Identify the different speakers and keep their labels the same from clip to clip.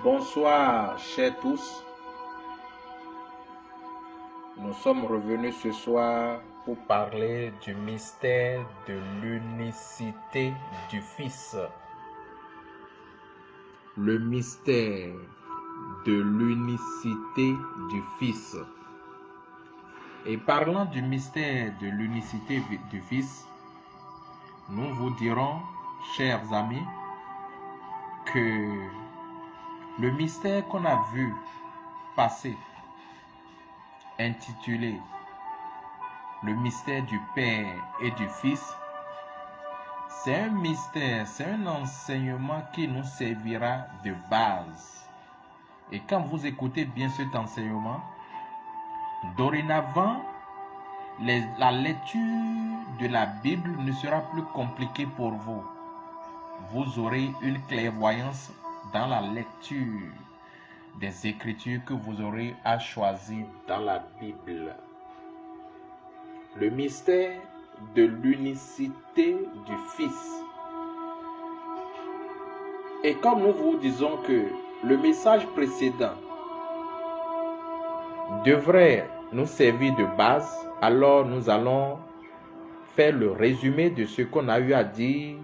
Speaker 1: Bonsoir, chers tous. Nous sommes revenus ce soir pour parler du mystère de l'unicité du Fils. Le mystère de l'unicité du Fils. Et parlant du mystère de l'unicité du Fils, nous vous dirons, chers amis, que le mystère qu'on a vu passer, intitulé le mystère du Père et du Fils, c'est un mystère, c'est un enseignement qui nous servira de base. Et quand vous écoutez bien cet enseignement, dorénavant, la lecture de la Bible ne sera plus compliquée pour vous. Vous aurez une clairvoyance dans la lecture des Écritures que vous aurez à choisir dans la Bible. Le mystère de l'unicité du Fils. Et comme nous vous disons que le message précédent devrait nous servir de base, alors nous allons faire le résumé de ce qu'on a eu à dire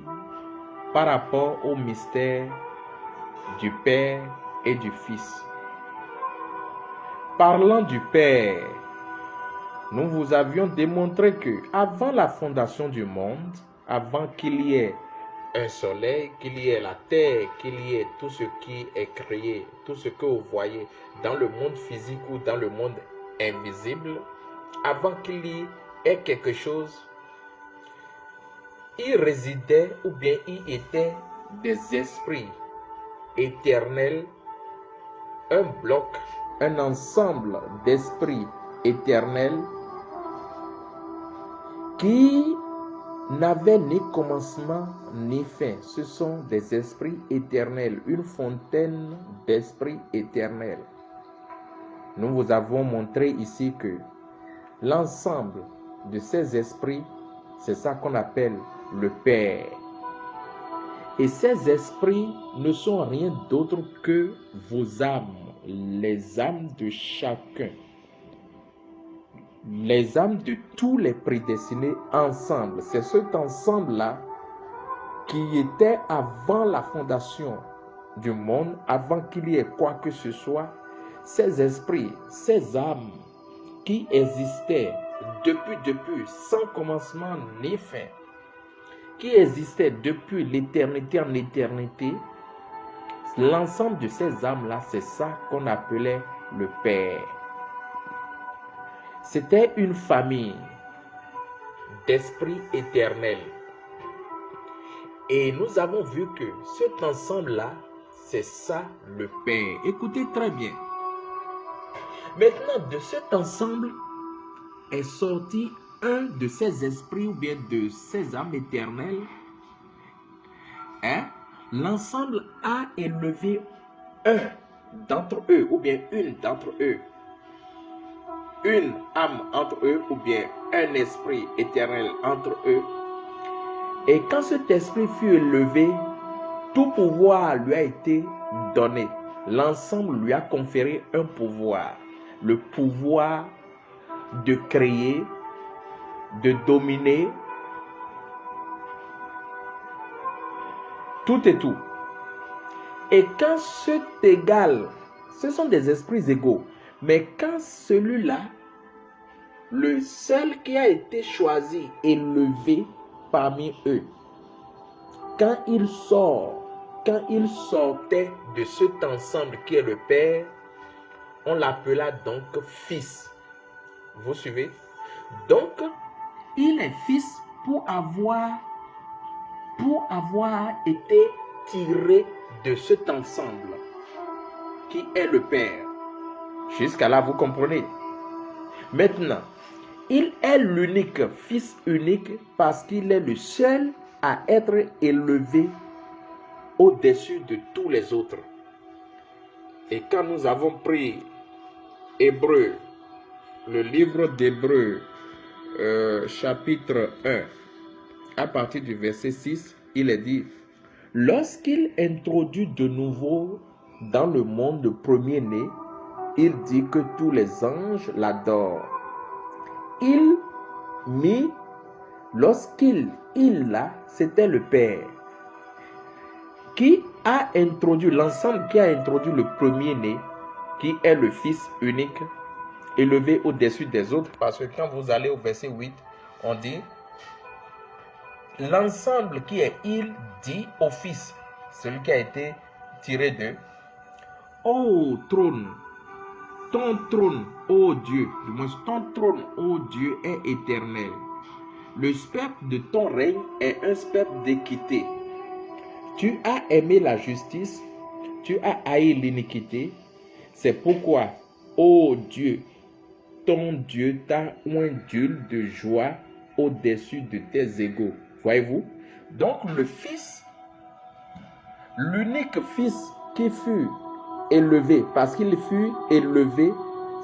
Speaker 1: par rapport au mystère du Père et du Fils. Parlant du Père, nous vous avions démontré que avant la fondation du monde, avant qu'il y ait un soleil, qu'il y ait la terre, qu'il y ait tout ce qui est créé, tout ce que vous voyez dans le monde physique ou dans le monde invisible, avant qu'il y ait quelque chose, il résidait ou bien il était des esprits éternels, un bloc, un ensemble d'esprits éternels qui n'avaient ni commencement ni fin. Ce sont des esprits éternels, une fontaine d'esprits éternels. Nous vous avons montré ici que l'ensemble de ces esprits, c'est ça qu'on appelle le Père. Et ces esprits ne sont rien d'autre que vos âmes, les âmes de chacun. Les âmes de tous les prédestinés ensemble. C'est cet ensemble-là qui était avant la fondation du monde, avant qu'il y ait quoi que ce soit. Ces esprits, ces âmes qui existaient depuis, sans commencement ni fin, qui existaient depuis l'éternité en éternité, l'ensemble de ces âmes-là, c'est ça qu'on appelait le Père. C'était une famille d'esprits éternels. Et nous avons vu que cet ensemble-là, c'est ça le Père. Écoutez très bien. Maintenant, de cet ensemble est sorti un de ces esprits ou bien de ces âmes éternelles. L'ensemble a élevé un d'entre eux ou bien une d'entre eux. Une âme entre eux ou bien un esprit éternel entre eux. Et quand cet esprit fut élevé, tout pouvoir lui a été donné. L'ensemble lui a conféré un pouvoir. Le pouvoir de créer, de dominer, tout et tout. Et quand cet égal, ce sont des esprits égaux, mais quand celui-là, le seul qui a été choisi, élevé parmi eux, quand il sortait de cet ensemble qui est le Père, on l'appela donc Fils. Vous suivez? Donc, il est Fils pour avoir été tiré de cet ensemble qui est le Père. Jusqu'à là, vous comprenez? Maintenant, il est l'unique, Fils unique, parce qu'il est le seul à être élevé au-dessus de tous les autres. Et quand nous avons pris Hébreu, le livre d'Hébreu, chapitre 1, à partir du verset 6, il est dit: lorsqu'il introduit de nouveau dans le monde, le premier-né, il dit que tous les anges l'adorent. Lorsqu'il là, c'était le Père qui a introduit, l'ensemble qui a introduit le premier-né, qui est le Fils unique, élevé au-dessus des autres, parce que quand vous allez au verset 8, on dit, l'ensemble qui est il dit au Fils, celui qui a été tiré de, ô trône, ton trône, ô Dieu, du moins ton trône, ô Dieu, est éternel. Le spectre de ton règne est un spectre d'équité. Tu as aimé la justice, tu as haï l'iniquité. C'est pourquoi, ô Dieu, ton Dieu t'a oint d'huile de joie au-dessus de tes égaux. Voyez-vous? Donc le Fils, l'unique Fils qui fut élevé, parce qu'il fut élevé,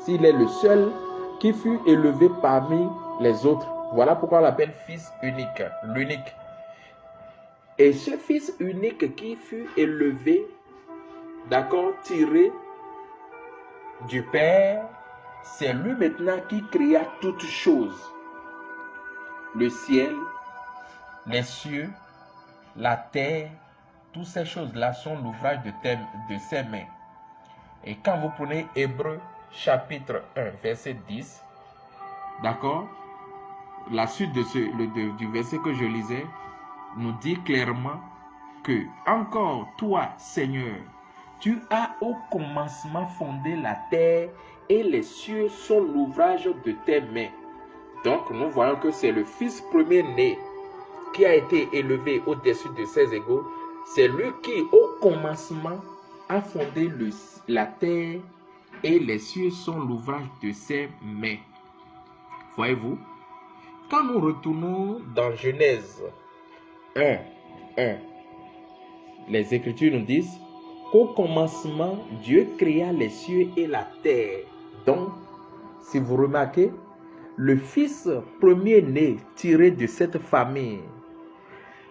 Speaker 1: s'il est le seul qui fut élevé parmi les autres. Voilà pourquoi on l'appelle Fils unique, l'unique. Et ce Fils unique qui fut élevé, d'accord, tiré du Père, c'est lui maintenant qui créa toutes choses. Le ciel, les cieux, la terre, toutes ces choses-là sont l'ouvrage de ses mains. Et quand vous prenez Hébreux chapitre 1, verset 10, d'accord, la suite du verset que je lisais nous dit clairement que, encore toi, Seigneur, tu as au commencement fondé la terre et les cieux sont l'ouvrage de tes mains. Donc, nous voyons que c'est le Fils premier-né qui a été élevé au-dessus de ses égaux. C'est lui qui, au commencement, a fondé la terre et les cieux sont l'ouvrage de ses mains. Voyez-vous? Quand nous retournons dans Genèse 1, les Écritures nous disent qu'au commencement, Dieu créa les cieux et la terre. Donc, si vous remarquez, le Fils premier-né tiré de cette famille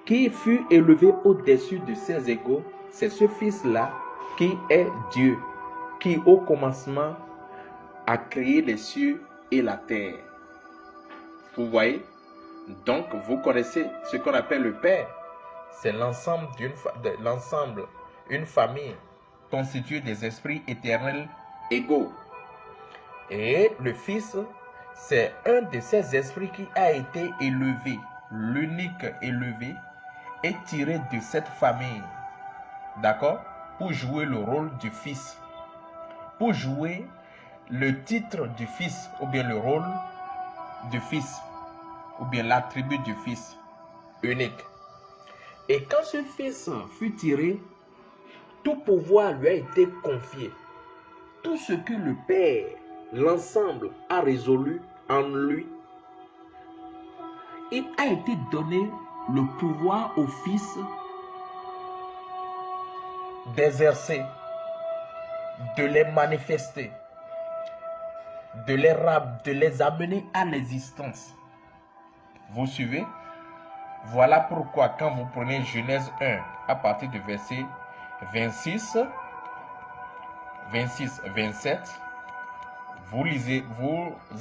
Speaker 1: qui fut élevé au-dessus de ses égaux, c'est ce Fils-là qui est Dieu, qui au commencement a créé les cieux et la terre. Vous voyez? Donc, vous connaissez ce qu'on appelle le Père. C'est l'ensemble une famille constituée des esprits éternels égaux. Et le Fils, c'est un de ces esprits qui a été élevé, l'unique élevé, et tiré de cette famille. D'accord? Pour jouer le rôle du Fils. Pour jouer le titre du Fils, ou bien le rôle du Fils, ou bien l'attribut du Fils unique. Et quand ce Fils fut tiré, tout pouvoir lui a été confié. Tout ce que le Père, l'ensemble, a résolu en lui, il a été donné le pouvoir au Fils d'exercer, de les manifester, de les amener à l'existence. Vous suivez? Voilà pourquoi quand vous prenez Genèse 1 à partir du verset 26, 27, vous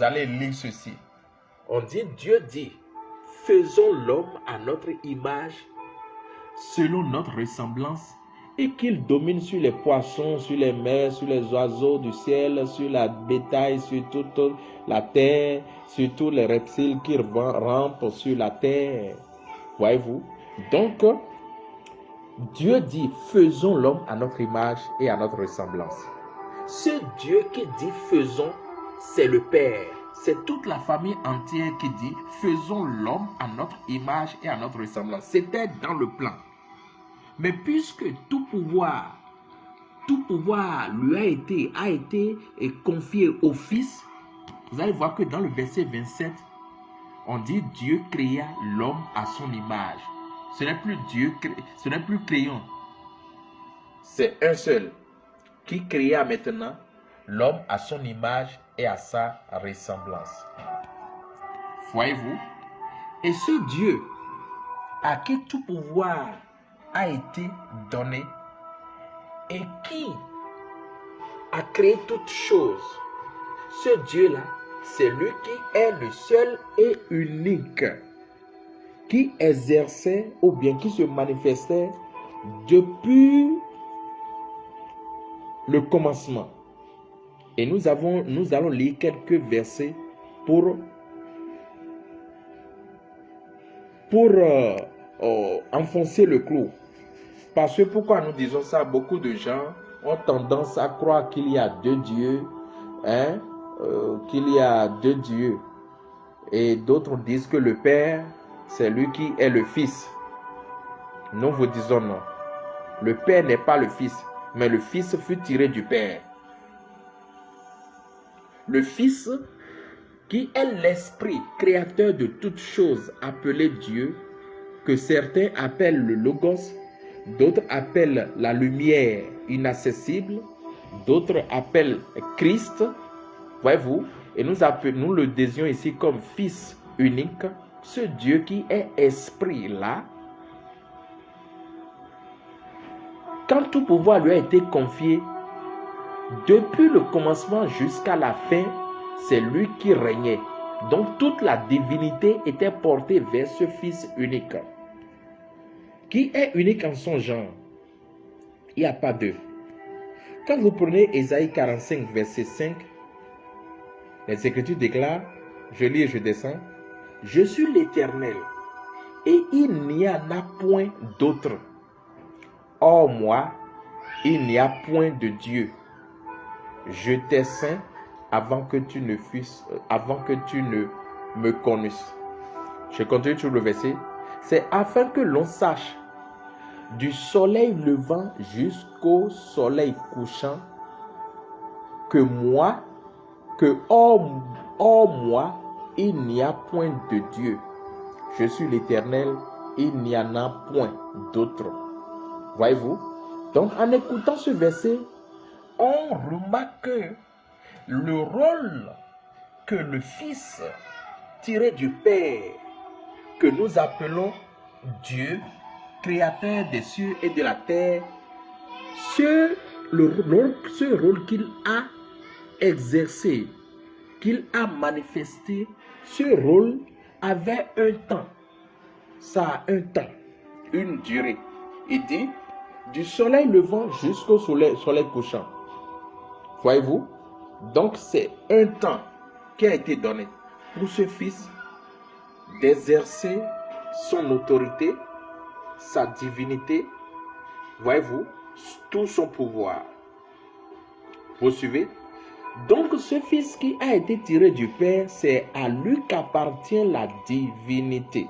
Speaker 1: allez lire ceci. On dit, Dieu dit, faisons l'homme à notre image, selon notre ressemblance, et qu'il domine sur les poissons, sur les mers, sur les oiseaux du ciel, sur la bétail, sur toute la terre, sur tous les reptiles qui rampent sur la terre. Voyez-vous? Donc, Dieu dit, faisons l'homme à notre image et à notre ressemblance. Ce Dieu qui dit faisons, c'est le Père. C'est toute la famille entière qui dit faisons l'homme à notre image et à notre ressemblance. C'était dans le plan. Mais puisque tout pouvoir lui a été confié au Fils, vous allez voir que dans le verset 27, on dit Dieu créa l'homme à son image. Ce n'est plus Dieu, ce n'est plus créant. C'est un seul qui créa maintenant l'homme à son image et à sa ressemblance. Voyez-vous? Et ce Dieu à qui tout pouvoir a été donné et qui a créé toutes choses. Ce Dieu-là, c'est lui qui est le seul et unique, qui exerçait ou bien qui se manifestait depuis le commencement. Et nous allons lire quelques versets pour enfoncer le clou. Parce que pourquoi nous disons ça? Beaucoup de gens ont tendance à croire qu'il y a deux dieux, qu'il y a deux dieux. Et d'autres disent que le Père, c'est lui qui est le Fils. Nous vous disons non. Le Père n'est pas le Fils, mais le Fils fut tiré du Père. Le Fils, qui est l'Esprit créateur de toutes choses, appelé Dieu, que certains appellent le Logos, d'autres appellent la lumière inaccessible, d'autres appellent Christ, voyez-vous, et nous le désignons ici comme Fils unique, ce Dieu qui est Esprit là. Quand tout pouvoir lui a été confié, depuis le commencement jusqu'à la fin, c'est lui qui régnait. Donc toute la divinité était portée vers ce Fils unique, qui est unique en son genre. Il n'y a pas deux. Quand vous prenez Ésaïe 45, verset 5, les Écritures déclarent, je lis et je descends, « Je suis l'Éternel, et il n'y en a point d'autre. Hors moi, il n'y a point de Dieu. Je t'ai saint avant que tu ne me connaisses. » Je continue sur le verset. C'est afin que l'on sache du soleil levant jusqu'au soleil couchant que hors moi, il n'y a point de Dieu. Je suis l'Éternel, il n'y en a point d'autre. Voyez-vous? Donc, en écoutant ce verset, on remarque que le rôle que le Fils tiré du Père, que nous appelons Dieu, créateur des cieux et de la terre, ce rôle qu'il a exercé, qu'il a manifesté, ce rôle avait un temps. Ça a un temps, une durée. Il dit, du soleil levant jusqu'au soleil couchant. Voyez-vous? Donc c'est un temps qui a été donné pour ce Fils d'exercer son autorité, sa divinité, voyez-vous, tout son pouvoir. Vous suivez? Donc ce Fils qui a été tiré du Père, c'est à lui qu'appartient la divinité.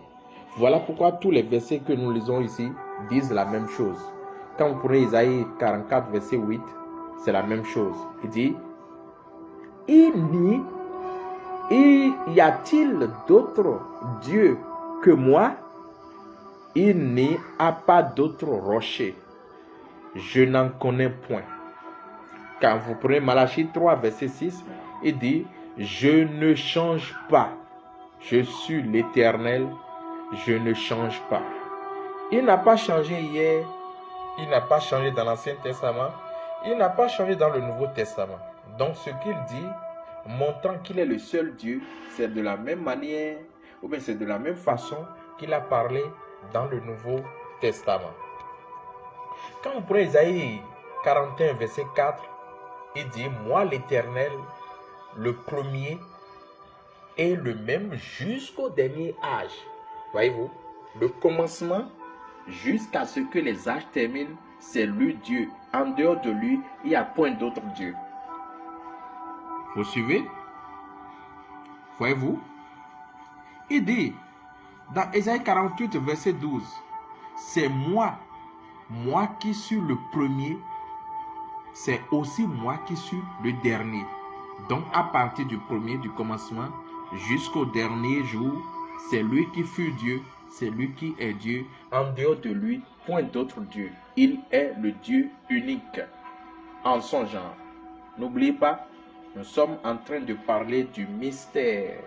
Speaker 1: Voilà pourquoi tous les versets que nous lisons ici disent la même chose. Quand vous prenez Isaïe 44, verset 8, c'est la même chose. Il dit, y a-t-il d'autres dieux que moi? Il n'y a pas d'autre rocher. Je n'en connais point. Quand vous prenez Malachie 3, verset 6, il dit, je ne change pas. Je suis l'Éternel, je ne change pas. Il n'a pas changé hier, il n'a pas changé dans l'Ancien Testament, il n'a pas changé dans le Nouveau Testament. Donc ce qu'il dit, montrant qu'il est le seul Dieu, c'est de la même manière, ou bien c'est de la même façon qu'il a parlé dans le Nouveau Testament. Quand vous prenez Isaïe 41, verset 4, il dit, moi l'Éternel, le premier et le même jusqu'au dernier âge. Voyez-vous, le commencement jusqu'à ce que les âges terminent, c'est lui Dieu. En dehors de lui, il n'y a point d'autre Dieu. Vous suivez? Voyez-vous? Il dit, dans Ésaïe 48, verset 12, c'est moi qui suis le premier, c'est aussi moi qui suis le dernier. Donc à partir du premier, du commencement, jusqu'au dernier jour, c'est lui qui fut Dieu, c'est lui qui est Dieu. En dehors de lui, point d'autre Dieu. Il est le Dieu unique en son genre. N'oubliez pas, nous sommes en train de parler du mystère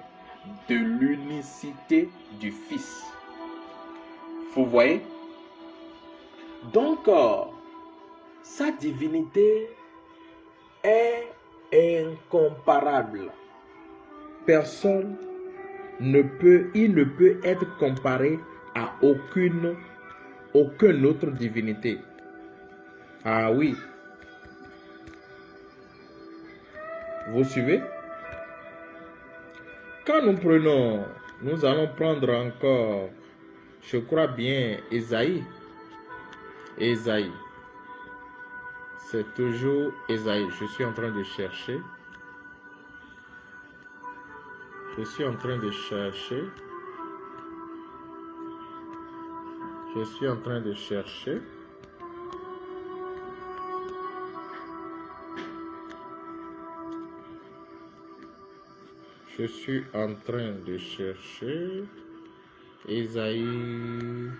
Speaker 1: de l'unicité du Fils. Vous voyez? Donc, sa divinité est incomparable. Personne ne peut être comparé à aucune autre divinité. Ah oui. Vous suivez? Quand nous allons prendre encore, je crois bien, Ésaïe. Ésaïe. C'est toujours Ésaïe. Je suis en train de chercher. Je suis en train de chercher. Je suis en train de chercher. Je suis en train de chercher. Ésaïe.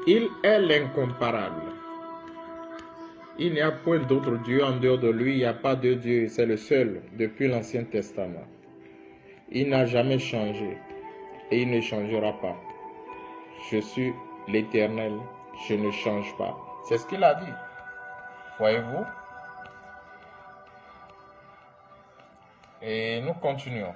Speaker 1: Il est l'incomparable. Il n'y a point d'autre Dieu en dehors de lui. Il n'y a pas de Dieu. C'est le seul depuis l'Ancien Testament. Il n'a jamais changé. Et il ne changera pas. Je suis l'Éternel. Je ne change pas. C'est ce qu'il a dit. Voyez-vous? Et nous continuons.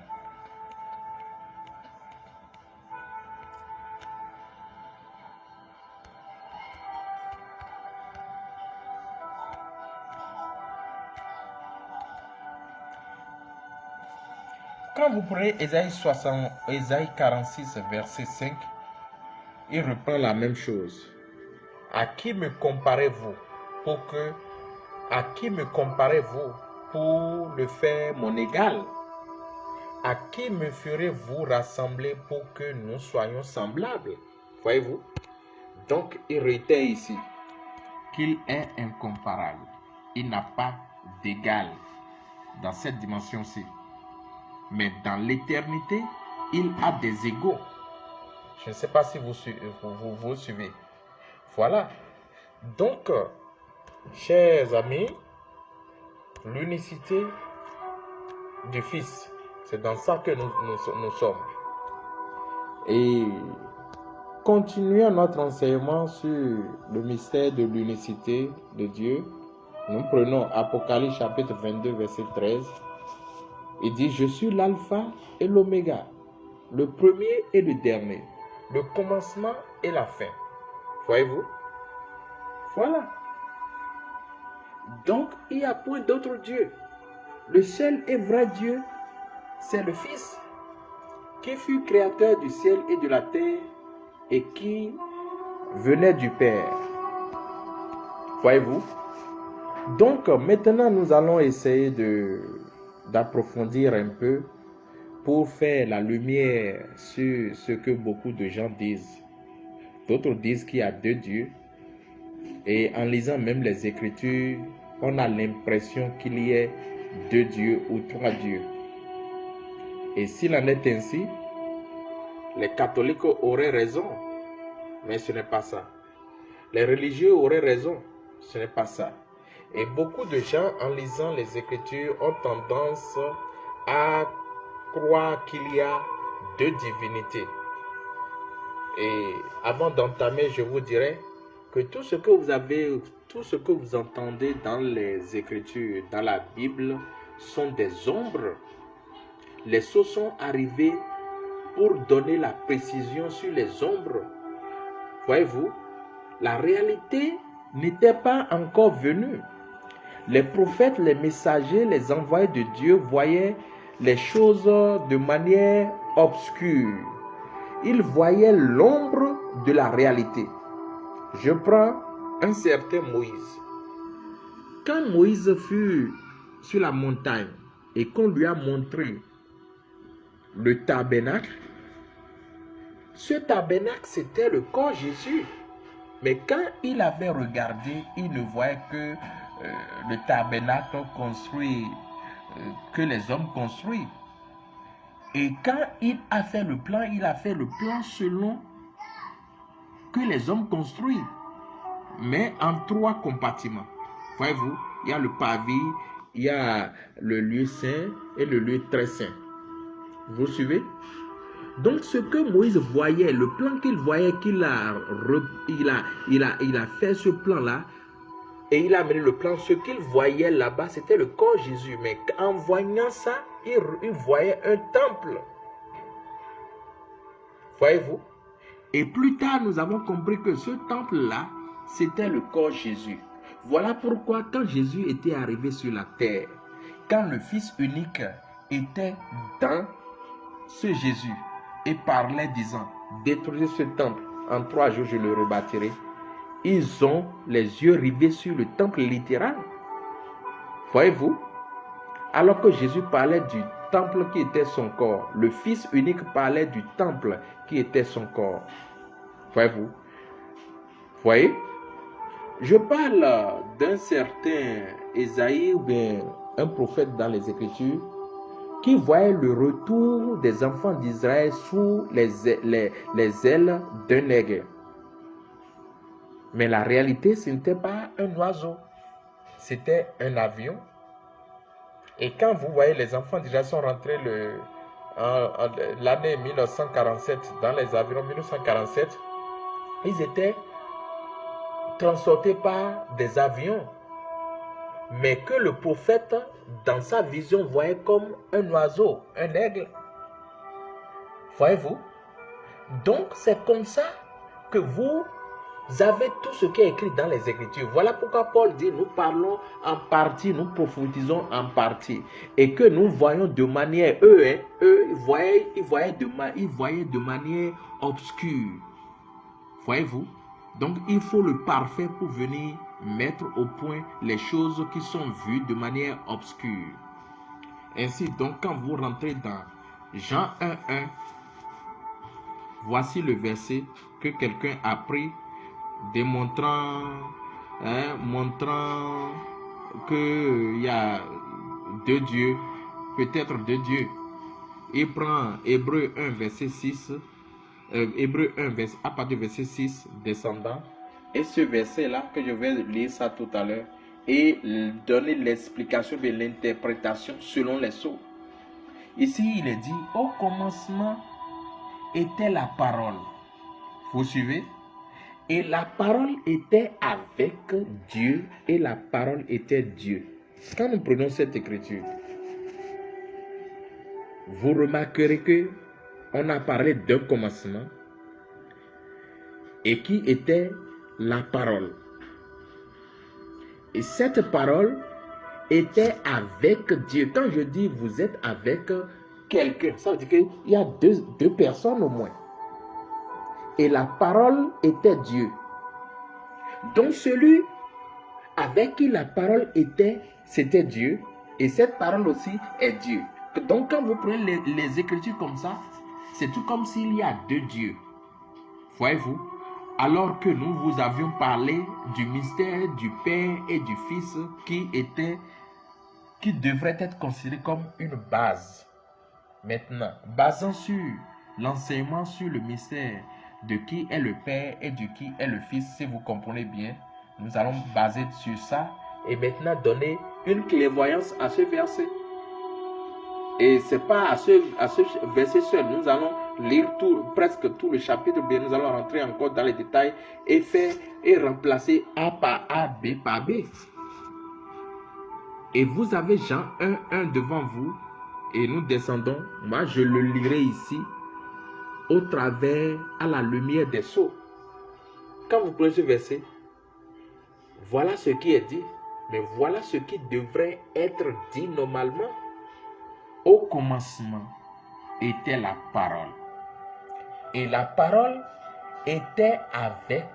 Speaker 1: Quand vous prenez Ésaïe 46, verset 5, il reprend la même chose. À qui me comparez-vous pour le faire mon égal? À qui me ferez-vous rassembler pour que nous soyons semblables? Voyez-vous? Donc, il réitère ici qu'il est incomparable. Il n'a pas d'égal dans cette dimension-ci. Mais dans l'éternité, il a des égaux. Je ne sais pas si vous suivez. Voilà. Donc, chers amis, l'unicité du Fils, c'est dans ça que nous sommes. Et continuons notre enseignement sur le mystère de l'unicité de Dieu. Nous prenons Apocalypse chapitre 22, verset 13. Il dit, je suis l'alpha et l'oméga, le premier et le dernier, le commencement et la fin. Voyez-vous? Voilà. Donc, il n'y a point d'autre Dieu. Le seul et vrai Dieu, c'est le Fils, qui fut créateur du ciel et de la terre et qui venait du Père. Voyez-vous? Donc, maintenant, nous allons essayer d'approfondir un peu pour faire la lumière sur ce que beaucoup de gens disent. D'autres disent qu'il y a deux dieux. Et en lisant même les Écritures, on a l'impression qu'il y ait deux dieux ou trois dieux. Et s'il en est ainsi, les catholiques auraient raison. Mais ce n'est pas ça. Les religieux auraient raison. Ce n'est pas ça. Et beaucoup de gens, en lisant les Écritures, ont tendance à croire qu'il y a deux divinités. Et avant d'entamer, je vous dirais que tout ce que vous entendez dans les Écritures, dans la Bible, sont des ombres. Les sceaux sont arrivés pour donner la précision sur les ombres. Voyez-vous, la réalité n'était pas encore venue. Les prophètes, les messagers, les envoyés de Dieu voyaient les choses de manière obscure. Ils voyaient l'ombre de la réalité. Je prends un certain Moïse. Quand Moïse fut sur la montagne et qu'on lui a montré le tabernacle, ce tabernacle c'était le corps Jésus. Mais quand il avait regardé, il ne voyait que le tabernacle construit, que les hommes construisent. Et quand il a fait le plan, il a fait le plan selon que les hommes construisent, mais en trois compartiments. Voyez-vous, il y a le parvis, il y a le lieu saint et le lieu très saint. Vous suivez? Donc ce que Moïse voyait, le plan qu'il voyait, il a fait ce plan-là, et il a amené le plan, ce qu'il voyait là-bas, c'était le corps de Jésus. Mais en voyant ça, il voyait un temple. Voyez-vous? Et plus tard, nous avons compris que ce temple-là, c'était le corps de Jésus. Voilà pourquoi quand Jésus était arrivé sur la terre, quand le Fils unique était dans ce Jésus et parlait disant, détruisez ce temple, en 3 jours je le rebâtirai. Ils ont les yeux rivés sur le temple littéral. Voyez-vous? Alors que Jésus parlait du temple qui était son corps, le Fils unique parlait du temple qui était son corps. Voyez-vous? Voyez? Je parle d'un certain Ésaïe ou bien un prophète dans les Écritures qui voyait le retour des enfants d'Israël sous les ailes d'un aigle. Mais la réalité, ce n'était pas un oiseau, c'était un avion. Et quand vous voyez les enfants d'Israël sont rentrés l'année 1947, dans les avions 1947, ils étaient transportés par des avions. Mais que le prophète, dans sa vision, voyait comme un oiseau, un aigle. Voyez-vous? Donc, c'est comme ça que vous avez tout ce qui est écrit dans les Écritures. Voilà pourquoi Paul dit, nous parlons en partie, nous prophétisons en partie. Et que nous voyons de manière, ils voyaient de manière obscure. Voyez-vous? Donc, il faut le parfait pour venir mettre au point les choses qui sont vues de manière obscure. Ainsi, donc, quand vous rentrez dans Jean 1:1, voici le verset que quelqu'un a pris, démontrant, montrant qu'il y a deux dieux, peut-être deux dieux. Il prend Hébreu 1, verset 6, Hébreu 1, à partir du verset 6, descendant, et ce verset-là, que je vais lire ça tout à l'heure, et donner l'explication de l'interprétation selon les sceaux. Ici, il est dit, au commencement était la parole. Vous suivez? Et la parole était avec Dieu, et la parole était Dieu. Quand nous prenons cette écriture, vous remarquerez que on a parlé d'un commencement et qui était la parole. Et cette parole était avec Dieu. Quand je dis vous êtes avec quelqu'un, ça veut dire qu'il y a deux personnes au moins. Et la parole était Dieu. Donc celui avec qui la parole était, c'était Dieu. Et cette parole aussi est Dieu. Donc quand vous prenez les Écritures comme ça, c'est tout comme s'il y a deux dieux. Voyez-vous? Alors que nous vous avions parlé du mystère du Père et du Fils qui devrait être considéré comme une base. Maintenant, basant sur l'enseignement sur le mystère de qui est le Père et de qui est le Fils, si vous comprenez bien, nous allons baser sur ça et maintenant donner une clairvoyance à ce verset. Et ce n'est pas à ce verset seul, nous allons lire presque tout le chapitre, bien nous allons rentrer encore dans les détails et remplacer A par A, B par B. Et vous avez Jean 1:1 devant vous et nous descendons, moi je le lirai ici au travers à la lumière des sceaux. Quand vous prenez ce verset, voilà ce qui est dit, mais voilà ce qui devrait être dit normalement. Au commencement était la parole. Et la parole était avec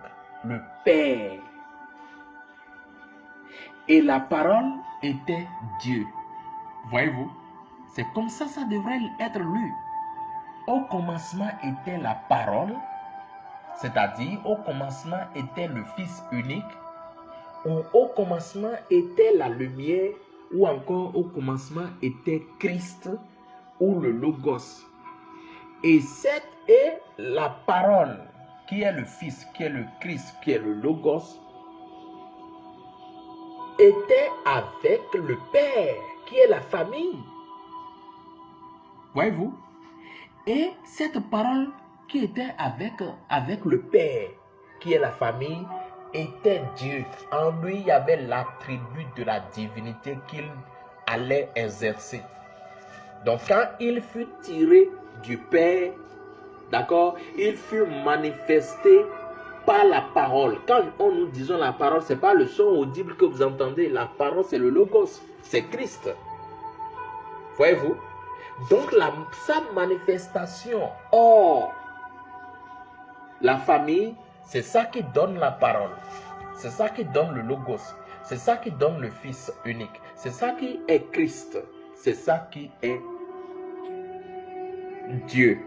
Speaker 1: le Père. Et la parole était Dieu. Voyez-vous? C'est comme ça devrait être lu. Au commencement était la parole, c'est-à-dire au commencement était le Fils unique, ou au commencement était la lumière, ou encore au commencement était Christ ou le Logos. Et cette est la parole qui est le Fils, qui est le Christ, qui est le Logos, était avec le Père, qui est la famille. Voyez-vous? Et cette parole qui était avec le Père, qui est la famille, était Dieu. En lui, il y avait l'attribut de la divinité qu'il allait exercer. Donc, quand il fut tiré du Père, d'accord, il fut manifesté par la parole. Quand nous disons la parole, ce n'est pas le son audible que vous entendez. La parole, c'est le Logos, c'est Christ. Voyez-vous? Donc, sa manifestation hors la famille, c'est ça qui donne la parole. C'est ça qui donne le Logos. C'est ça qui donne le Fils unique. C'est ça qui est Christ. C'est ça qui est Dieu.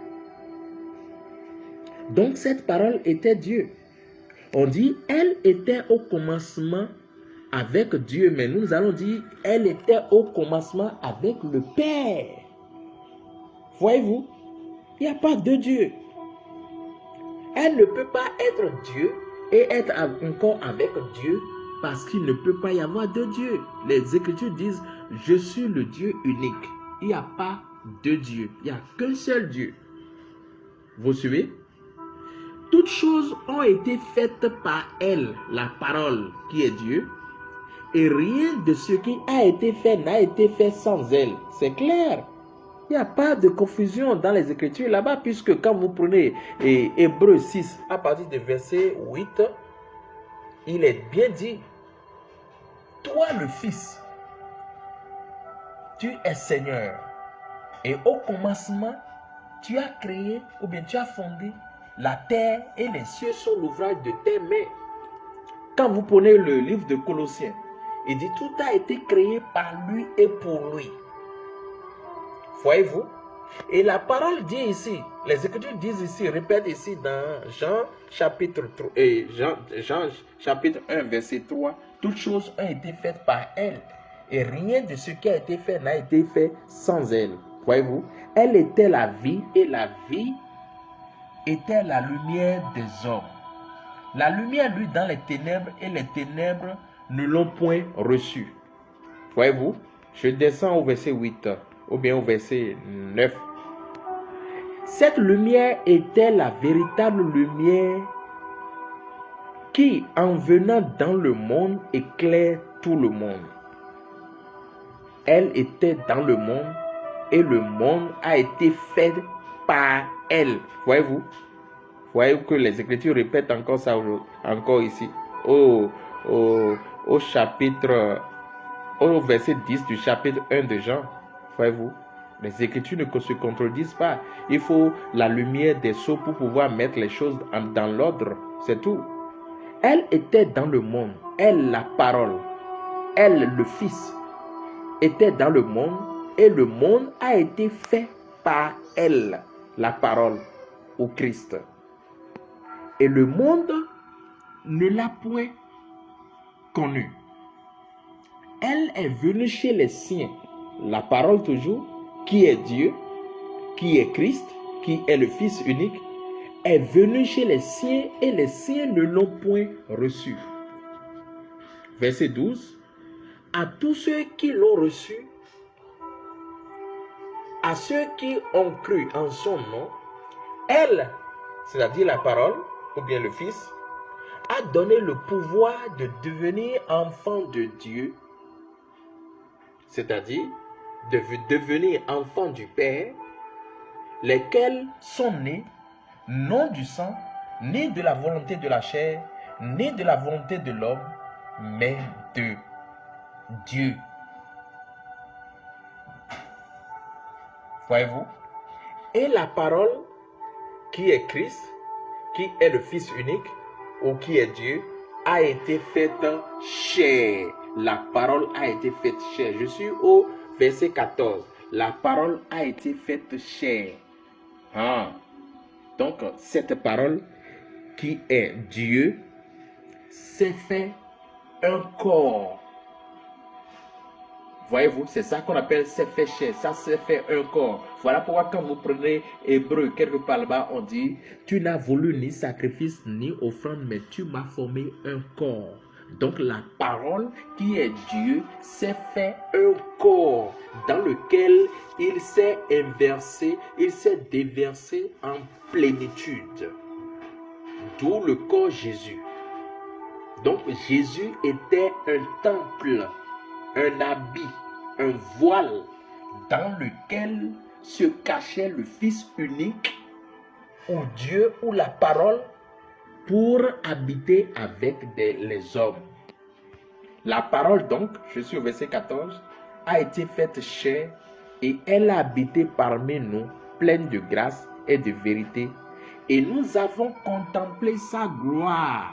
Speaker 1: Donc, cette parole était Dieu. On dit, elle était au commencement avec Dieu. Mais nous allons dire, elle était au commencement avec le Père. Voyez-vous? Il n'y a pas de Dieu. Elle ne peut pas être Dieu et être encore avec Dieu parce qu'il ne peut pas y avoir de Dieu. Les Écritures disent, je suis le Dieu unique. Il n'y a pas de Dieu. Il n'y a qu'un seul Dieu. Vous suivez? Toutes choses ont été faites par elle, la parole qui est Dieu. Et rien de ce qui a été fait n'a été fait sans elle. C'est clair. Il n'y a pas de confusion dans les Écritures là-bas, puisque quand vous prenez Hébreux 6, à partir du verset 8, il est bien dit, toi le Fils, tu es Seigneur, et au commencement, tu as créé, ou bien tu as fondé la terre et les cieux sont l'ouvrage de tes mains. Quand vous prenez le livre de Colossiens, il dit, tout a été créé par lui et pour lui. Voyez-vous? Et la parole dit ici, les Écritures disent ici, répètent ici dans Jean chapitre 1, verset 3, toutes choses ont été faites par elle. Et rien de ce qui a été fait n'a été fait sans elle. Voyez-vous? Elle était la vie et la vie était la lumière des hommes. La lumière, lui, dans les ténèbres et les ténèbres ne l'ont point reçue. Voyez-vous? Je descends au verset 8 ou bien au verset 9. Cette lumière était la véritable lumière qui, en venant dans le monde, éclaire tout le monde. Elle était dans le monde et le monde a été fait par elle. Voyez-vous? Voyez que les Écritures répètent encore ça, encore ici, au verset 10 du chapitre 1 de Jean. Voyez-vous? Les Écritures ne se contredisent pas. Il faut la lumière des sceaux pour pouvoir mettre les choses dans l'ordre. C'est tout. Elle était dans le monde. Elle, la parole. Elle, le Fils, était dans le monde. Et le monde a été fait par elle, la parole, au Christ. Et le monde ne l'a point connue. Elle est venue chez les siens, la parole toujours, qui est Dieu, qui est Christ, qui est le Fils unique, est venue chez les siens et les siens ne l'ont point reçu. Verset 12. À tous ceux qui l'ont reçu, à ceux qui ont cru en son nom, elle, c'est-à-dire la parole, ou bien le Fils, a donné le pouvoir de devenir enfant de Dieu, c'est-à-dire de devenir enfant du Père, lesquels sont nés, non du sang, ni de la volonté de la chair, ni de la volonté de l'homme, mais de Dieu. Voyez-vous? Et la parole qui est Christ, qui est le Fils unique, ou qui est Dieu, a été faite chair. La parole a été faite chair. Je suis au verset 14. La parole a été faite chair. Donc, cette parole qui est Dieu s'est fait un corps. Voyez-vous, c'est ça qu'on appelle s'est fait chair. Ça s'est fait un corps. Voilà pourquoi quand vous prenez Hébreu, quelque part là-bas, on dit, tu n'as voulu ni sacrifice ni offrande, mais tu m'as formé un corps. Donc la parole qui est Dieu s'est fait un corps dans lequel il s'est inversé, il s'est déversé en plénitude. D'où le corps Jésus. Donc Jésus était un temple, un habit, un voile dans lequel se cachait le Fils unique, ou Dieu, ou la parole, pour habiter avec les hommes. La parole donc, je suis au verset 14, a été faite chair et elle a habité parmi nous, pleine de grâce et de vérité. Et nous avons contemplé sa gloire,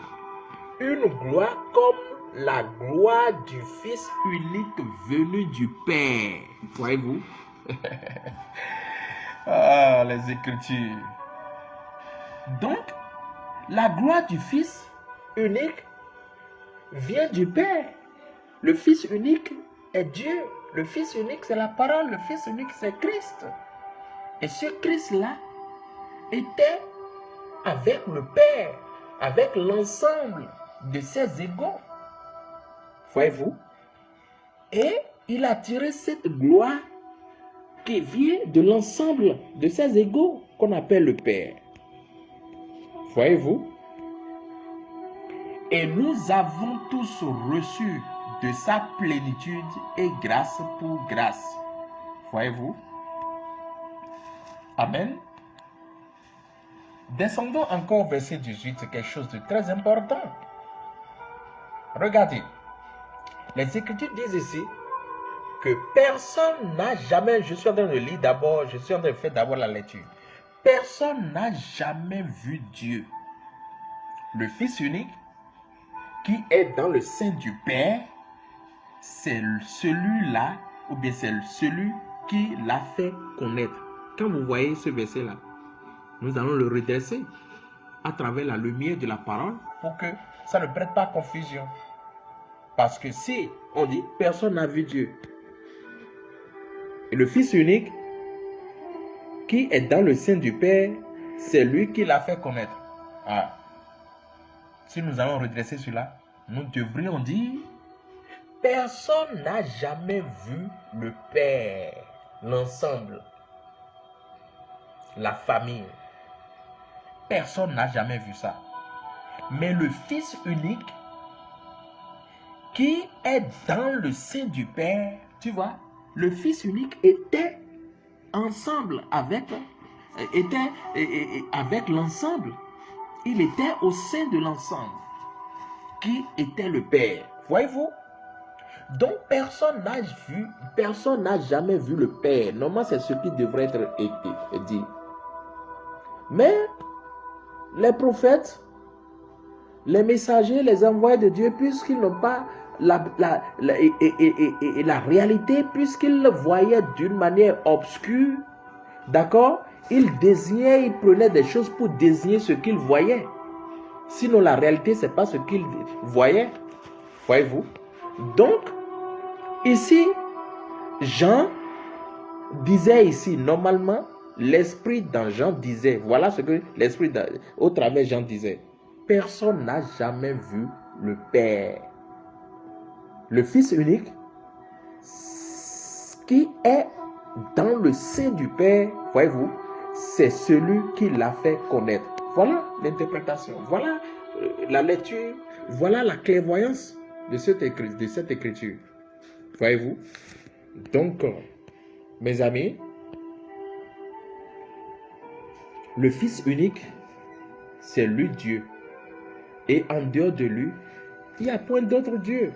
Speaker 1: une gloire comme la gloire du Fils unique venu du Père. Voyez-vous? Ah, les Écritures. Donc, la gloire du Fils unique vient du Père. Le Fils unique est Dieu. Le Fils unique, c'est la parole. Le Fils unique, c'est Christ. Et ce Christ-là était avec le Père, avec l'ensemble de ses égaux. Voyez-vous? Et il a tiré cette gloire qui vient de l'ensemble de ses égaux qu'on appelle le Père. Voyez-vous? Et nous avons tous reçu de sa plénitude et grâce pour grâce. Voyez-vous? Amen. Descendons encore au verset 18, quelque chose de très important. Regardez. Les Écritures disent ici que personne n'a jamais, je suis en train de lire d'abord, je suis en train de faire d'abord la lecture. Personne n'a jamais vu Dieu. Le Fils unique qui est dans le sein du Père, c'est celui-là, ou bien c'est celui qui l'a fait connaître. Quand vous voyez ce verset-là, nous allons le redresser à travers la lumière de la parole pour que ça ne prête pas confusion. Parce que si on dit personne n'a vu Dieu, et le Fils unique qui est dans le sein du Père, c'est lui qui l'a fait connaître. Ah. Si nous allons redresser cela, nous devrions dire personne n'a jamais vu le Père, l'ensemble, la famille. Personne n'a jamais vu ça. Mais le Fils unique qui est dans le sein du Père, tu vois, le Fils unique était ensemble avec l'ensemble. Il était au sein de l'ensemble qui était le Père. Voyez-vous? Donc personne n'a jamais vu le Père. Normalement, c'est ce qui devrait être dit. Mais les prophètes, les messagers, les envoyés de Dieu, puisqu'ils n'ont pas la réalité, puisqu'ils le voyaient d'une manière obscure, d'accord, ils prenaient des choses pour désigner ce qu'ils voyaient. Sinon, la réalité, ce n'est pas ce qu'ils voyaient. Voyez-vous? Donc, ici, Jean disait ici, normalement, l'esprit dans Jean disait, voilà ce que l'esprit au travers Jean disait. Personne n'a jamais vu le Père. Le Fils unique, qui est dans le sein du Père, voyez-vous, c'est celui qui l'a fait connaître. Voilà l'interprétation, voilà la lecture, voilà la clairvoyance de cette écriture. Voyez-vous? Donc, mes amis, le Fils unique, c'est lui Dieu. Et en dehors de lui, il n'y a point d'autre Dieu.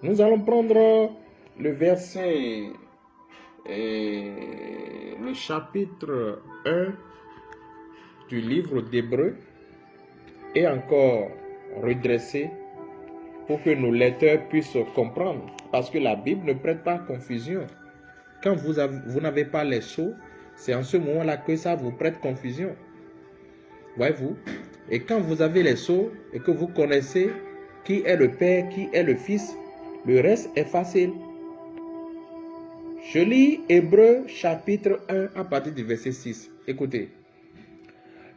Speaker 1: Nous allons prendre le verset, le chapitre 1 du livre d'Hébreux et encore redresser pour que nos lecteurs puissent comprendre. Parce que la Bible ne prête pas confusion. Quand vous n'avez pas les sceaux, c'est en ce moment-là que ça vous prête confusion. Voyez-vous? Et quand vous avez les sceaux et que vous connaissez qui est le Père, qui est le Fils, le reste est facile. Je lis Hébreux chapitre 1 à partir du verset 6. Écoutez.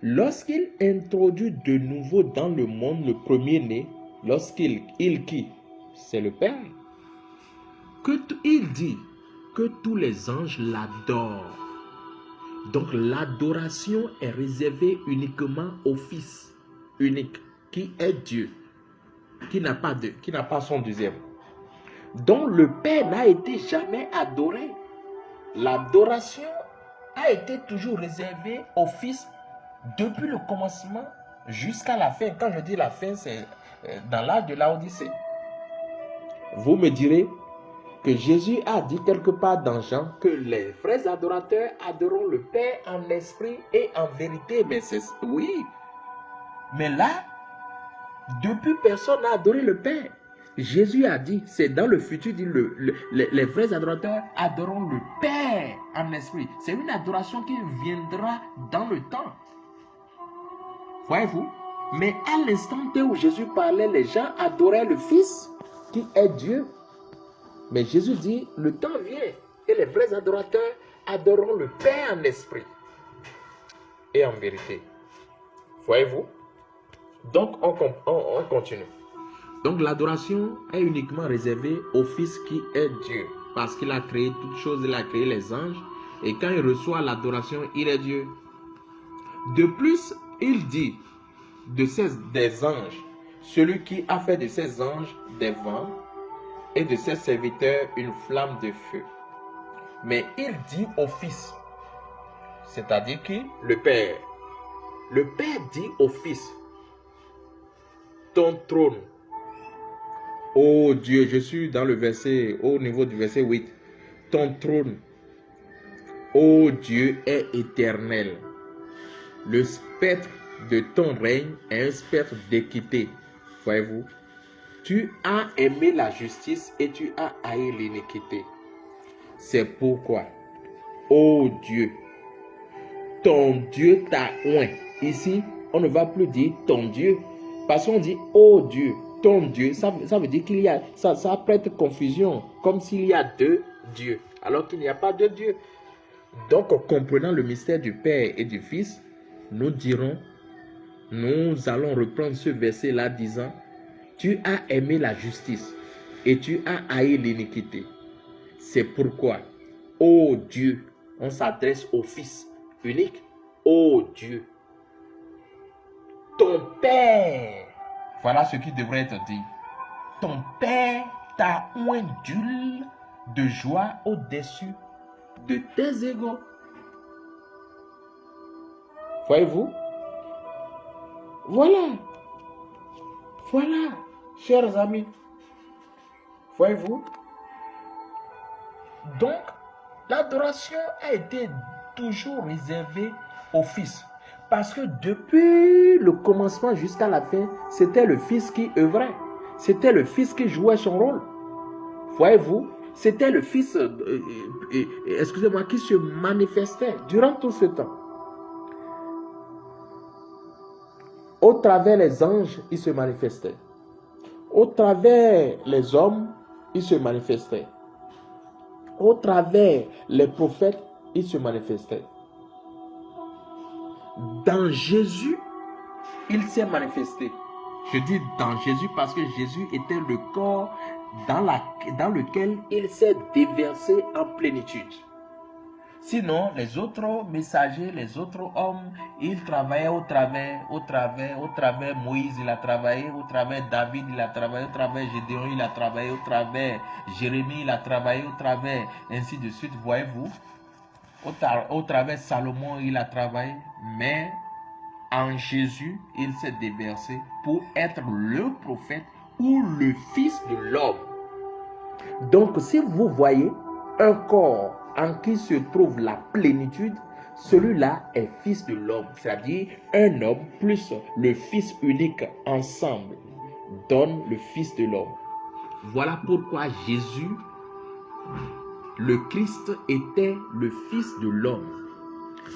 Speaker 1: Lorsqu'il introduit de nouveau dans le monde le premier-né, lorsqu'il qui? C'est le Père. Il dit que tous les anges l'adorent. Donc l'adoration est réservée uniquement au Fils unique, qui est Dieu, qui n'a pas son deuxième. Donc le Père n'a été jamais adoré. L'adoration a été toujours réservée au Fils depuis le commencement jusqu'à la fin. Quand je dis la fin, c'est dans l'âge de la Odyssée. Vous me direz que Jésus a dit quelque part dans Jean que les vrais adorateurs adoreront le Père en esprit et en vérité. Mais c'est oui. Mais là, depuis personne n'a adoré le Père. Jésus a dit, c'est dans le futur, dit les vrais adorateurs adoreront le Père en esprit. C'est une adoration qui viendra dans le temps. Voyez-vous? Mais à l'instant où Jésus parlait, les gens adoraient le Fils qui est Dieu. Mais Jésus dit, le temps vient et les vrais adorateurs adoreront le Père en esprit et en vérité. Voyez-vous? Donc, on continue. Donc, l'adoration est uniquement réservée au Fils qui est Dieu. Parce qu'il a créé toutes choses, il a créé les anges. Et quand il reçoit l'adoration, il est Dieu. De plus, il dit des anges, celui qui a fait de ses anges des vents et de ses serviteurs une flamme de feu. Mais il dit au Fils, c'est-à-dire qui? Le Père. Le Père dit au Fils, ton trône, ô Dieu, je suis dans le verset, au niveau du verset 8, ton trône, ô Dieu, est éternel. Le spectre de ton règne est un spectre d'équité. Voyez-vous? Tu as aimé la justice et tu as haï l'iniquité. C'est pourquoi, ô Dieu, ton Dieu t'a oint. Ici, on ne va plus dire ton Dieu, parce qu'on dit ô Dieu, ton Dieu. Ça veut dire qu'il y a, ça prête confusion, comme s'il y a deux dieux, alors qu'il n'y a pas de Dieu. Donc, en comprenant le mystère du Père et du Fils, nous allons reprendre ce verset-là disant, tu as aimé la justice et tu as haï l'iniquité. C'est pourquoi, ô Dieu, on s'adresse au Fils unique, ô Dieu, ton Père, voilà ce qui devrait être dit, ton Père t'a oint d'huile de joie au-dessus de tes égaux. Voyez-vous? Voilà, chers amis. Voyez-vous? Donc, l'adoration a été toujours réservée au Fils. Parce que depuis le commencement jusqu'à la fin, c'était le Fils qui œuvrait. C'était le Fils qui jouait son rôle. Voyez-vous? C'était le Fils, excusez-moi, qui se manifestait durant tout ce temps. Au travers les anges, il se manifestait. Au travers les hommes, il se manifestait. Au travers les prophètes, il se manifestait. Dans Jésus, il s'est manifesté. Je dis dans Jésus parce que Jésus était le corps dans lequel il s'est déversé en plénitude. Sinon, les autres messagers, les autres hommes, ils travaillaient au travers Moïse, il a travaillé, au travers David, il a travaillé, au travers Gédéon, il a travaillé, au travers Jérémie, il a travaillé, au travers, ainsi de suite, voyez-vous. Au travers Salomon, il a travaillé, mais en Jésus, il s'est déversé pour être le prophète ou le Fils de l'homme. Donc, si vous voyez un corps en qui se trouve la plénitude, celui-là est Fils de l'homme, c'est-à-dire un homme plus le Fils unique ensemble donne le Fils de l'homme. Voilà pourquoi Jésus, le Christ, était le Fils de l'homme.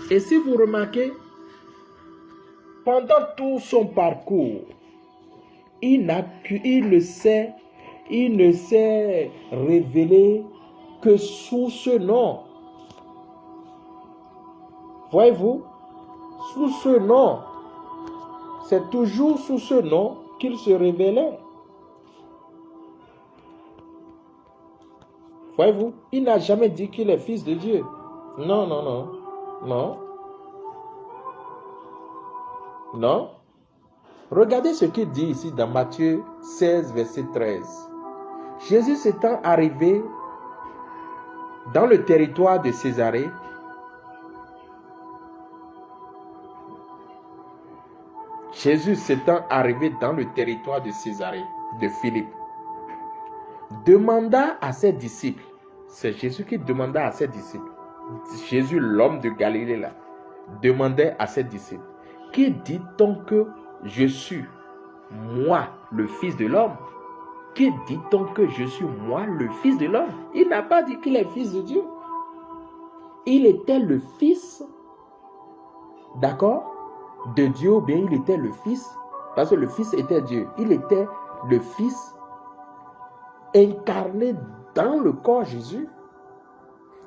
Speaker 1: Et si vous remarquez, pendant tout son parcours, il ne s'est révélé que sous ce nom. Voyez-vous, sous ce nom, c'est toujours sous ce nom qu'il se révélait. Voyez-vous, il n'a jamais dit qu'il est fils de Dieu. Non, non, non. Non. Non. Regardez ce qu'il dit ici dans Matthieu 16, verset 13. Jésus s'étant arrivé dans le territoire de Césarée, de Philippe, demanda à ses disciples, c'est Jésus qui demanda à ses disciples, Jésus l'homme de Galilée là, demandait à ses disciples, qui dit-on que je suis, moi, le Fils de l'homme? Qui dit-on que je suis, moi, le Fils de l'homme? Il n'a pas dit qu'il est fils de Dieu. Il était le fils, d'accord, de Dieu, ou bien il était le fils, parce que le fils était Dieu. Il était le fils incarné dans le corps Jésus.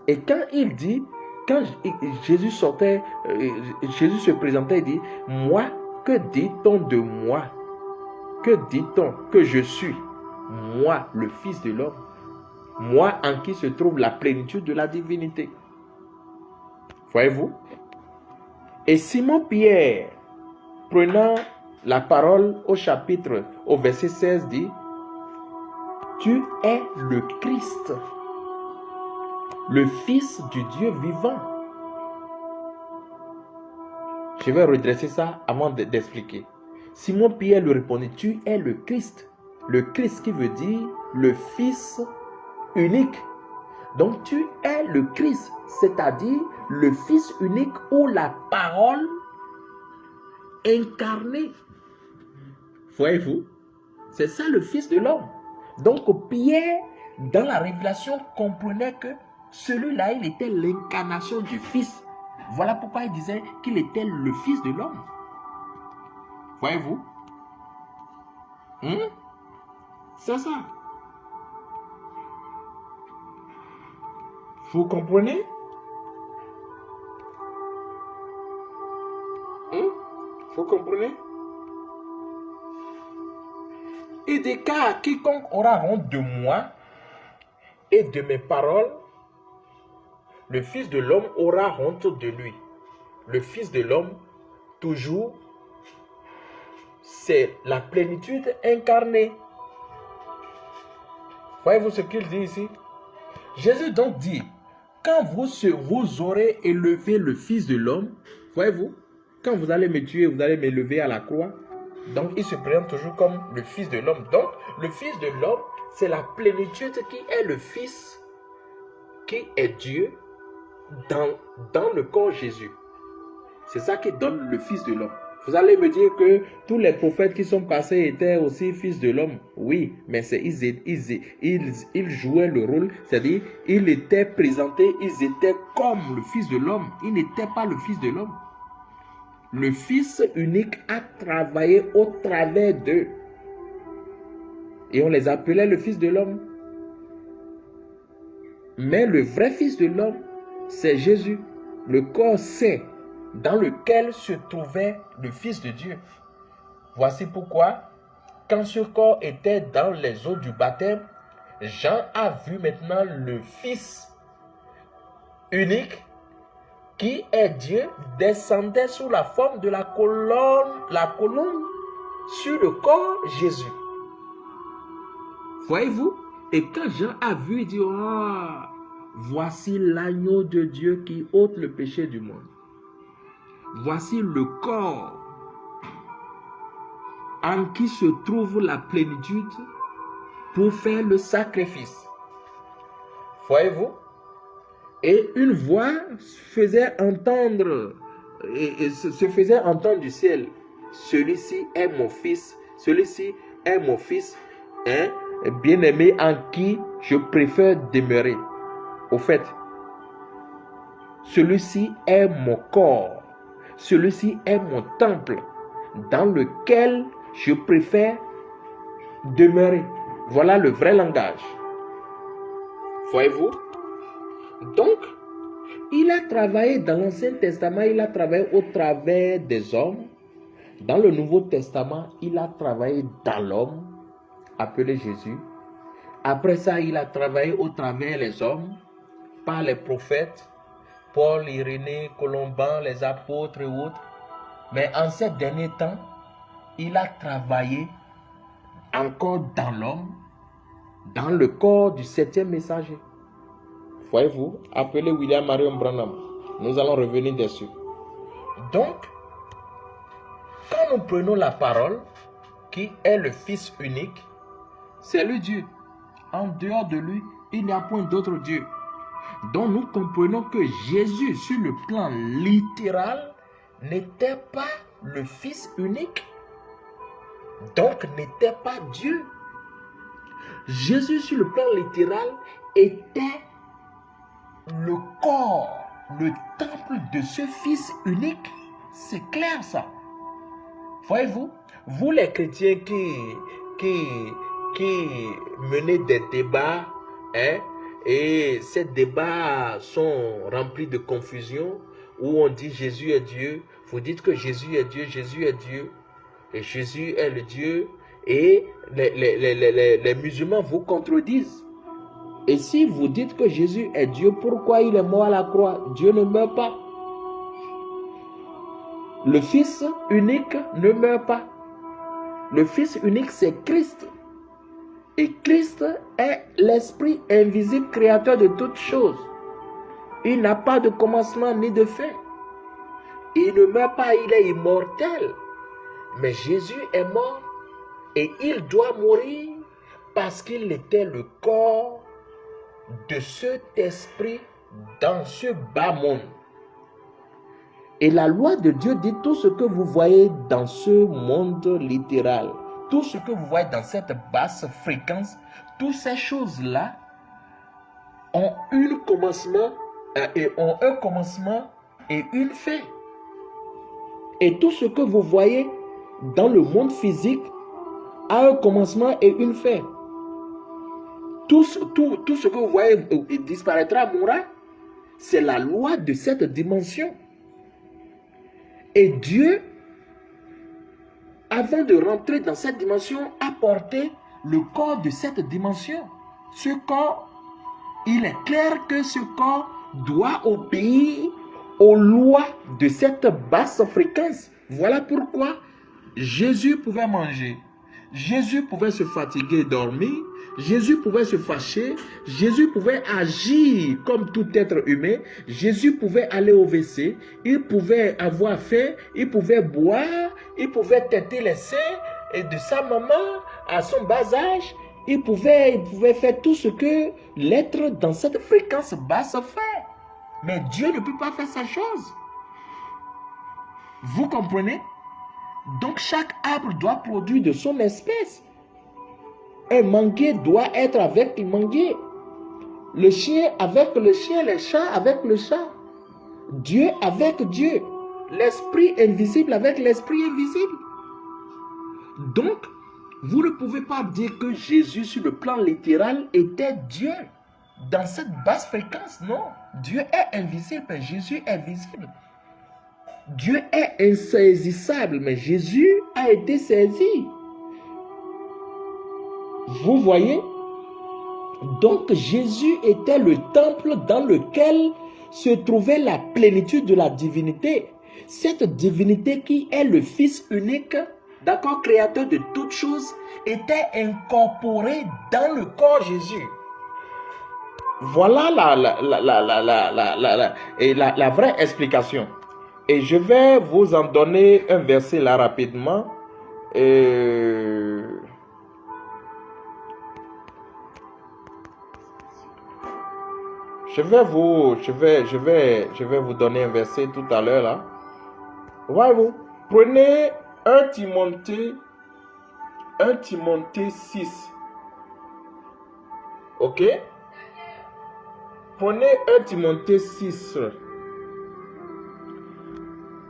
Speaker 1: Et quand il dit, quand Jésus sortait, Jésus se présentait, il dit, moi, que dit-on de moi? Que dit-on que je suis? Moi, le Fils de l'homme. Moi, en qui se trouve la plénitude de la divinité. Voyez-vous? Et Simon-Pierre, prenant la parole au verset 16, dit, tu es le Christ, le Fils du Dieu vivant. Je vais redresser ça avant d'expliquer. Simon-Pierre lui répondit, tu es le Christ. Le Christ qui veut dire le Fils unique. Donc tu es le Christ, c'est-à-dire le Fils unique ou la parole incarnée. Voyez-vous? C'est ça le Fils de l'homme. Donc Pierre, dans la révélation, comprenait que celui-là, il était l'incarnation du Fils. Voilà pourquoi il disait qu'il était le Fils de l'homme. Voyez-vous? C'est ça. Vous comprenez? Vous comprenez? Il dit, car quiconque aura honte de moi et de mes paroles, le Fils de l'homme aura honte de lui. Le Fils de l'homme, toujours, c'est la plénitude incarnée. Voyez-vous ce qu'il dit ici? Jésus donc dit, quand vous aurez élevé le Fils de l'homme, voyez-vous, quand vous allez me tuer, vous allez m'élever à la croix. Donc, il se présente toujours comme le Fils de l'homme. Donc, le Fils de l'homme, c'est la plénitude qui est le Fils, qui est Dieu dans le corps Jésus. C'est ça qui donne le Fils de l'homme. Vous allez me dire que tous les prophètes qui sont passés étaient aussi fils de l'homme. Oui, mais ils jouaient le rôle, c'est-à-dire ils étaient présentés, ils étaient comme le Fils de l'homme. Ils n'étaient pas le Fils de l'homme. Le Fils unique a travaillé au travers d'eux. Et on les appelait le Fils de l'homme. Mais le vrai Fils de l'homme, c'est Jésus, le corps saint, dans lequel se trouvait le Fils de Dieu. Voici pourquoi, quand ce corps était dans les eaux du baptême, Jean a vu maintenant le Fils unique, qui est Dieu, descendait sous la forme de la colonne sur le corps Jésus. Voyez-vous? Et quand Jean a vu, il dit, oh, voici l'agneau de Dieu qui ôte le péché du monde. Voici le corps en qui se trouve la plénitude pour faire le sacrifice. Voyez-vous? Et une voix se faisait entendre du ciel. Celui-ci est mon fils, hein, bien-aimé en qui je préfère demeurer. Au fait, celui-ci est mon corps. Celui-ci est mon temple dans lequel je préfère demeurer. Voilà le vrai langage. Voyez-vous? Donc, il a travaillé dans l'Ancien Testament, il a travaillé au travers des hommes. Dans le Nouveau Testament, il a travaillé dans l'homme, appelé Jésus. Après ça, il a travaillé au travers les hommes, par les prophètes, Paul, Irénée, Colomban, les apôtres et autres. Mais en ces derniers temps, il a travaillé encore dans l'homme, dans le corps du 7e messager. Voyez-vous, appelez William Marion Branham. Nous allons revenir dessus. Donc, quand nous prenons la parole, qui est le Fils unique, c'est le Dieu. En dehors de lui, il n'y a point d'autre Dieu. Donc nous comprenons que Jésus, sur le plan littéral, n'était pas le Fils unique. Donc n'était pas Dieu. Jésus, sur le plan littéral, était le corps, le temple de ce Fils unique. C'est clair ça. Voyez-vous, vous les chrétiens qui menez des débats, hein, et ces débats sont remplis de confusion, où on dit Jésus est Dieu, vous dites que Jésus est Dieu, et Jésus est le Dieu, et les musulmans vous contredisent. Et si vous dites que Jésus est Dieu, pourquoi il est mort à la croix? Dieu ne meurt pas. Le Fils unique ne meurt pas. Le Fils unique, c'est Christ. Et Christ est l'Esprit invisible créateur de toutes choses. Il n'a pas de commencement ni de fin. Il ne meurt pas, il est immortel. Mais Jésus est mort et il doit mourir parce qu'il était le corps de cet esprit dans ce bas monde. Et la loi de Dieu dit tout ce que vous voyez dans ce monde littéral, tout ce que vous voyez dans cette basse fréquence, toutes ces choses-là ont un commencement et une fin. Et tout ce que vous voyez dans le monde physique a un commencement et une fin. Tout ce que vous voyez disparaîtra, mourra. C'est la loi de cette dimension. Et Dieu, avant de rentrer dans cette dimension, a porté le corps de cette dimension. Ce corps, il est clair que ce corps doit obéir aux lois de cette basse fréquence. Voilà pourquoi Jésus pouvait manger. Jésus pouvait se fatiguer et dormir. Jésus pouvait se fâcher. Jésus pouvait agir comme tout être humain. Jésus pouvait aller au WC. Il pouvait avoir faim. Il pouvait boire. Il pouvait têter les seins de sa maman à son bas âge. Il pouvait faire tout ce que l'être dans cette fréquence basse fait. Mais Dieu ne peut pas faire sa chose. Vous comprenez? Donc chaque arbre doit produire de son espèce. Un manguier doit être avec le manguier. Le chien avec le chien, les chats avec le chat. Dieu avec Dieu. L'esprit invisible avec l'esprit invisible. Donc, vous ne pouvez pas dire que Jésus sur le plan littéral était Dieu. Dans cette basse fréquence, non. Dieu est invisible, mais Jésus est visible. Dieu est insaisissable, mais Jésus a été saisi. Vous voyez? Donc Jésus était le temple dans lequel se trouvait la plénitude de la divinité. Cette divinité qui est le Fils unique, d'accord, créateur de toutes choses, était incorporée dans le corps Jésus. Voilà la vraie explication. Et je vais vous en donner un verset là rapidement. Je vais vous donner un verset tout à l'heure là. Voyez-vous, prenez 1 Timothée 6. Ok? Prenez 1 Timothée 6.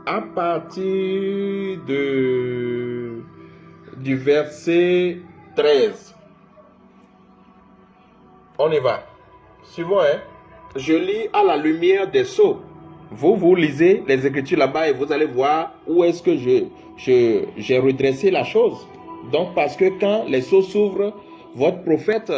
Speaker 1: À partir du verset 13. On y va. Suivons, hein. Je lis à la lumière des sceaux. Vous lisez les Écritures là-bas et vous allez voir où est-ce que j'ai redressé la chose. Donc, parce que quand les sceaux s'ouvrent, votre prophète